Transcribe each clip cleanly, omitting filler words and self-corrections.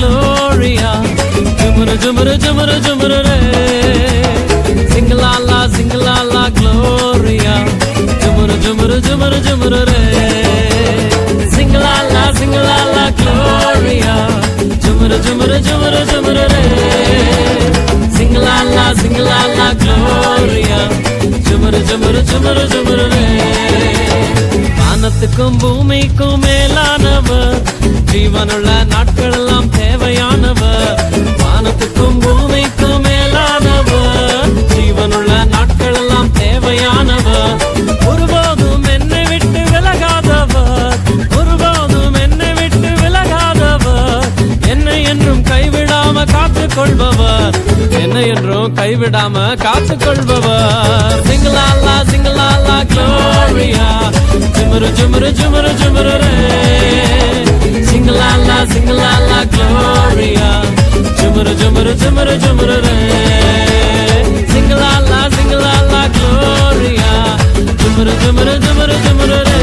Gloria, jumara jumara jumara jumara re. Sing la la Gloria, jumara jumara jumara jumara re. Sing la la Gloria, jumara jumara jumara jumara re. Sing la la Gloria, jumara jumara jumara jumara re. வானத்துக்கும் பூமிக்கும் மேலானவர், ஜீவனுள்ள நாட்கள் எல்லாம் தேவையானவர். வானத்துக்கும் பூமிக்கும் மேலானவர், ஜீவனுள்ள நாட்கள் எல்லாம் தேவையானவர். ஒருபோதும் என்னை விட்டு விலகாதவர், ஒருபோதும் என்னை விட்டு விலகாதவர். என்னை என்றும் கைவிடாம காத்துக் கொள்பவர், என்னை என்றும் கைவிடாம காத்துக் கொள்பவர். சிங்கலாலா Gloria, jumara jumara jumara jumara re. Sing la la Gloria, jumara jumara jumara jumara re. Sing la la Gloria, jumara jumara jumara jumara re.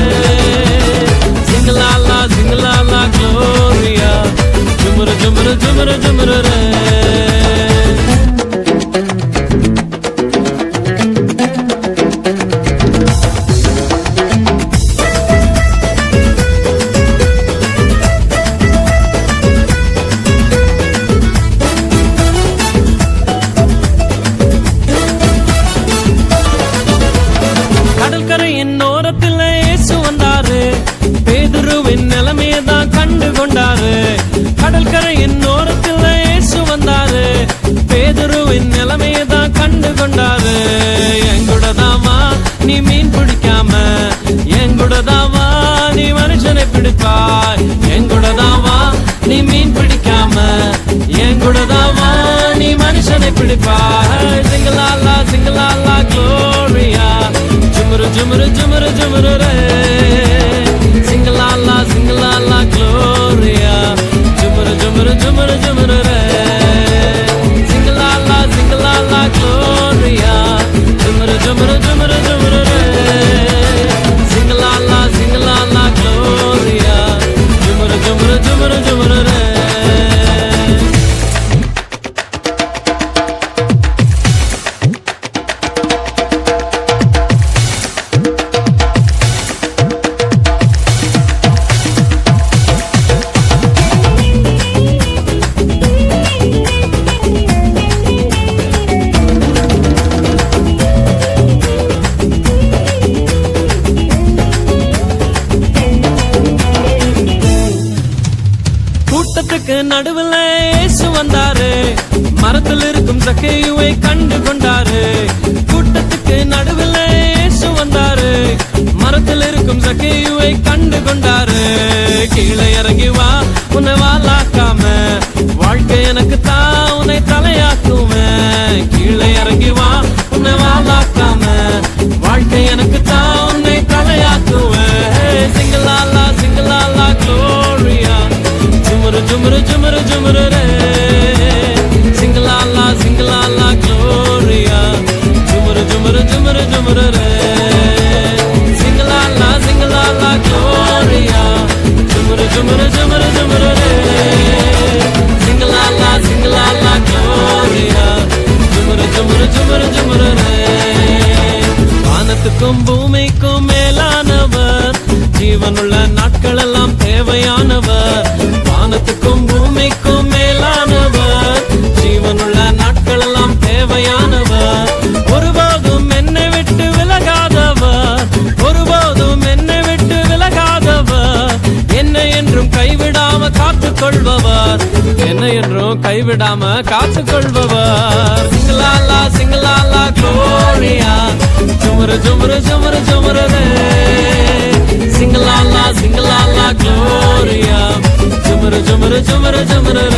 Sing la la Gloria, jumara jumara jumara jumara re. கடல் கரையின் ஓரத்தில் இயேசு வந்தாரு, பேதுருவின் நிலைமையதான் கண்டு கொண்டாரு. எங்கூடதாவா நீ மீன் பிடிக்காம, எங்கூடதாவா நீ மனுஷனை பிடிப்பாய். எங்கூடதாவா நீ மீன் பிடிக்காம, எங்கூடதாவா நீ மனுஷனை பிடிப்பாய். சிங்கலாலா Gloria, ஜுமுரு ஜுமுரு ஜுமுரு ஜுமுரு re. Singalala Gloria, jumara jumara jumara jumara re. Singalala Gloria, jumara jumara jumara jumara re. Singalala Gloria, jumara jumara jumara jumara re. கூட்டத்துக்கு நடுவில் இயேசு வந்தாரு, மரத்தில் இருக்கும் சக்கேயுவை கண்டு கொண்டாரு. கூட்டத்துக்கு நடுவில் இயேசு வந்தாரு, மரத்தில் இருக்கும் சக்கேயுவை கண்டு கொண்டாரு. கீழே இறங்கி வா, உன்னை வாலாக்காம, வாழ்க்கை எனக்கு தான் உன்னை தலையாக்குவேன். கீழே இறங்கி வா, உன்னை வாலாக்காம, வாழ்க்கை எனக்கு தான் உன்னை தலையாக்குவேன். சிங்கலாலா Gloria, jumara jumara jumara jumara re. Singalala Gloria, jumara jumara jumara jumara re. Singalala Gloria, jumara jumara jumara jumara re. Singalala Gloria, jumara jumara jumara jumara re. வானத்துக்கும் பூமிக்கும் மேலானவர், ஜீவனுள்ள நாட்கள் எல்லாம் தேவையானவர். வானத்துக்கும் பூமிக்கும் மேலானவர், ஜீவனுள்ள நாட்கள் எல்லாம் தேவையானவர். ஒருபோதும் என்னை விட்டு விலகாதவர், ஒருபோதும் என்னை விட்டு விலகாதவர். என்னை என்றும் கைவிடாம காத்துக் கொள்பவர், என்னை என்றும் கைவிடாம காத்துக் கொள்பவர். சிங்கலாலா Gloria, jumara jumara jumara jumara re. Singalala Gloria, jumara jumara jumara jumara re.